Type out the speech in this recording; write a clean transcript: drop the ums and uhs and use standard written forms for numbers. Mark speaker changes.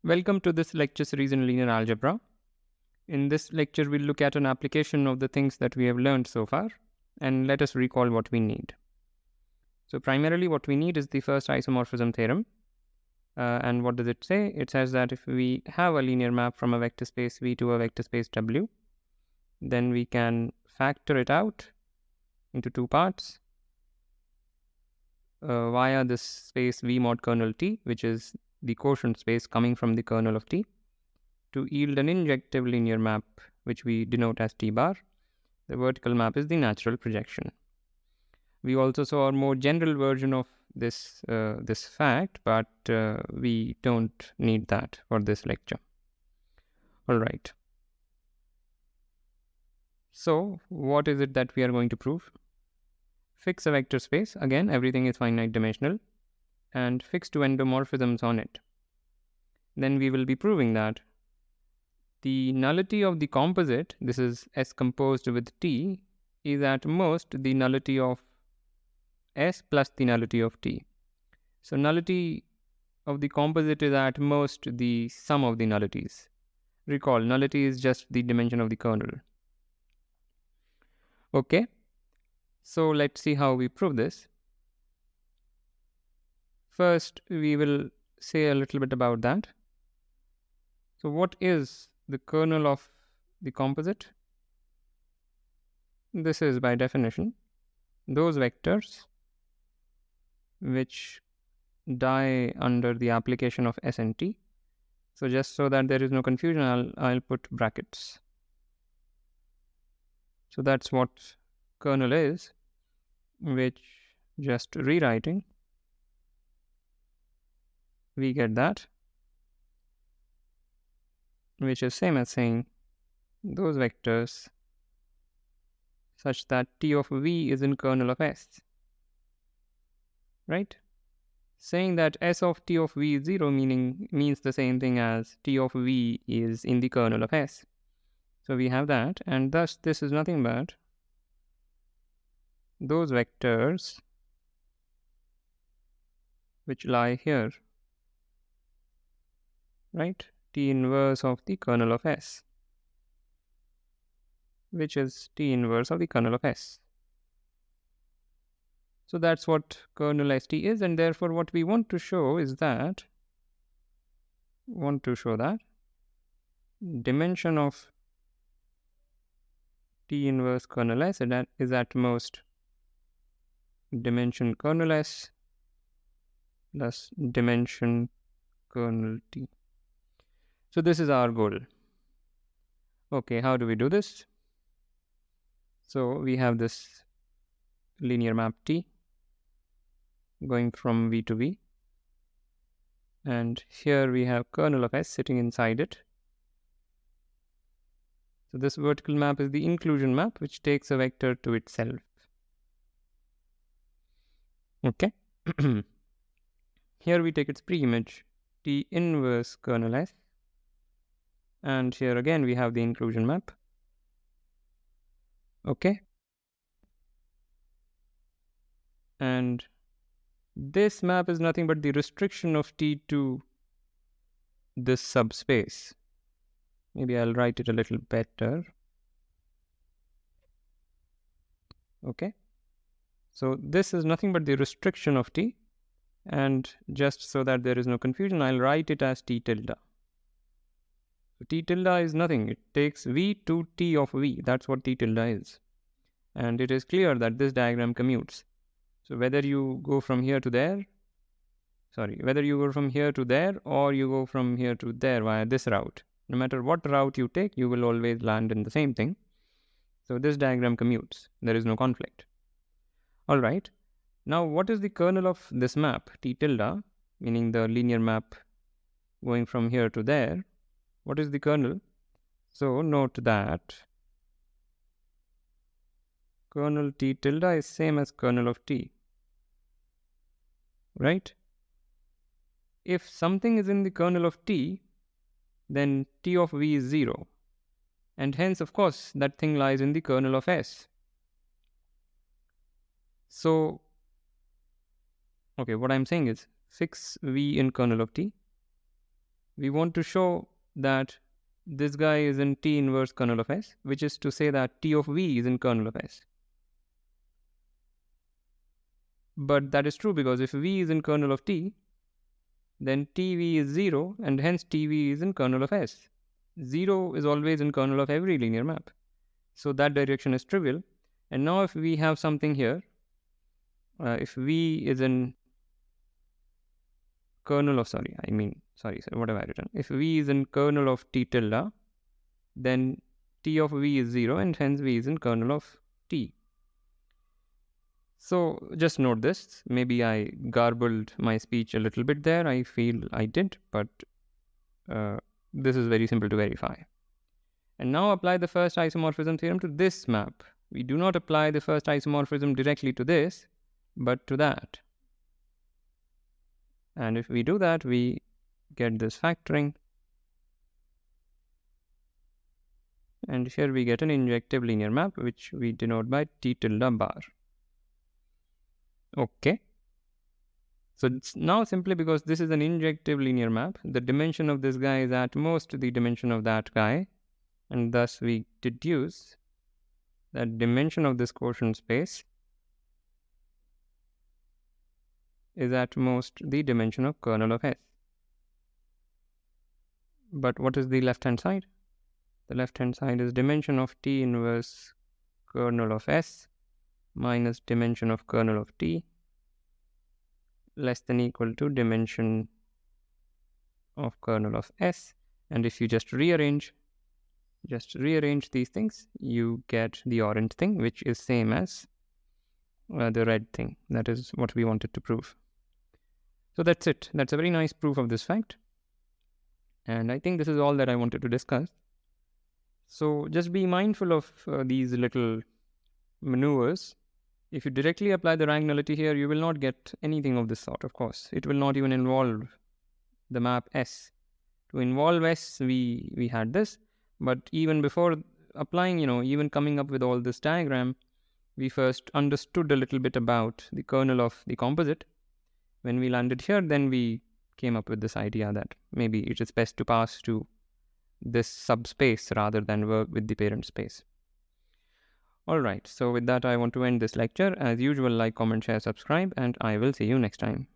Speaker 1: Welcome to this lecture series in linear algebra. In this lecture, we'll look at an application of the things that we have learned so far, and let us recall what we need. So primarily what we need is the first isomorphism theorem. And what does it say? It says that if we have a linear map from a vector space V to a vector space W, then we can factor it out into two parts via this space V mod kernel T, which is the quotient space coming from the kernel of T, to yield an injective linear map, which we denote as T bar. The vertical map is the natural projection. We also saw a more general version of this fact, but we don't need that for this lecture. All right. So what is it that we are going to prove? Fix a vector space. Again, everything is finite dimensional, and fix two endomorphisms on it. Then we will be proving that the nullity of the composite, this is S composed with T, is at most the nullity of S plus the nullity of T. So nullity of the composite is at most the sum of the nullities. Recall, nullity is just the dimension of the kernel. Okay, so let's see how we prove this. First, we will say a little bit about that. So what is the kernel of the composite? This is, by definition, those vectors which die under the application of S and T. So just so that there is no confusion, I'll put brackets. So that's what kernel is, which, just rewriting, we get that, which is same as saying those vectors such that T of V is in kernel of S, right? Saying that S of T of V is 0 means the same thing as T of V is in the kernel of S. So we have that, and thus this is nothing but those vectors which lie here, right? T inverse of the kernel of S, which is T inverse of the kernel of S. So that's what kernel ST is, and therefore what we want to show is that, dimension of T inverse kernel S is at most dimension kernel S plus dimension kernel T. So this is our goal. Okay, how do we do this? So we have this linear map T going from V to V, and here we have kernel of S sitting inside it. So this vertical map is the inclusion map, which takes a vector to itself. Okay. Here we take its pre-image, T inverse kernel S, and here again we have the inclusion map. Okay. And this map is nothing but the restriction of T to this subspace. Maybe I'll write it a little better. Okay. So this is nothing but the restriction of T, and just so that there is no confusion, I'll write it as T tilde. So T tilde is nothing. It takes V to T of V. That's what T tilde is. And it is clear that this diagram commutes. So whether you go from here to there, whether you go from here to there or you go from here to there via this route, no matter what route you take, you will always land in the same thing. So this diagram commutes. There is no conflict. All right. Now, what is the kernel of this map, T tilde, meaning the linear map going from here to there? What is the kernel? So note that kernel T tilde is same as kernel of T, right? If something is in the kernel of T, then T of V is 0. And hence, of course, that thing lies in the kernel of S. So, okay, what I'm saying is fix V in kernel of T, we want to show that this guy is in T inverse kernel of S, which is to say that T of V is in kernel of S. But that is true because if V is in kernel of T, then TV is 0 and hence TV is in kernel of S. 0 is always in kernel of every linear map. So that direction is trivial. And now if we have something here, if V is in kernel of, what have I written? If V is in kernel of T tilde, then T of V is 0 and hence V is in kernel of T. So just note this. Maybe I garbled my speech a little bit there. I feel I did, but this is very simple to verify. And now apply the first isomorphism theorem to this map. We do not apply the first isomorphism directly to this, but to that. And if we do that, we get this factoring. And here we get an injective linear map, which we denote by T tilde bar. Okay. So it's now simply because this is an injective linear map, the dimension of this guy is at most the dimension of that guy. And thus we deduce that dimension of this quotient space is at most the dimension of kernel of S. But what is the left-hand side? The left-hand side is dimension of T inverse kernel of S minus dimension of kernel of T less than equal to dimension of kernel of S. And if you just rearrange these things, you get the orange thing, which is same as the red thing. That is what we wanted to prove. So that's it. That's a very nice proof of this fact. And I think this is all that I wanted to discuss. So just be mindful of these little maneuvers. If you directly apply the rank nullity here, you will not get anything of this sort, of course. It will not even involve the map S. To involve S, we had this. But even before applying, even coming up with all this diagram, we first understood a little bit about the kernel of the composite. When we landed here, then we came up with this idea that maybe it is best to pass to this subspace rather than work with the parent space. Alright, so with that I want to end this lecture. As usual, like, comment, share, subscribe, and I will see you next time.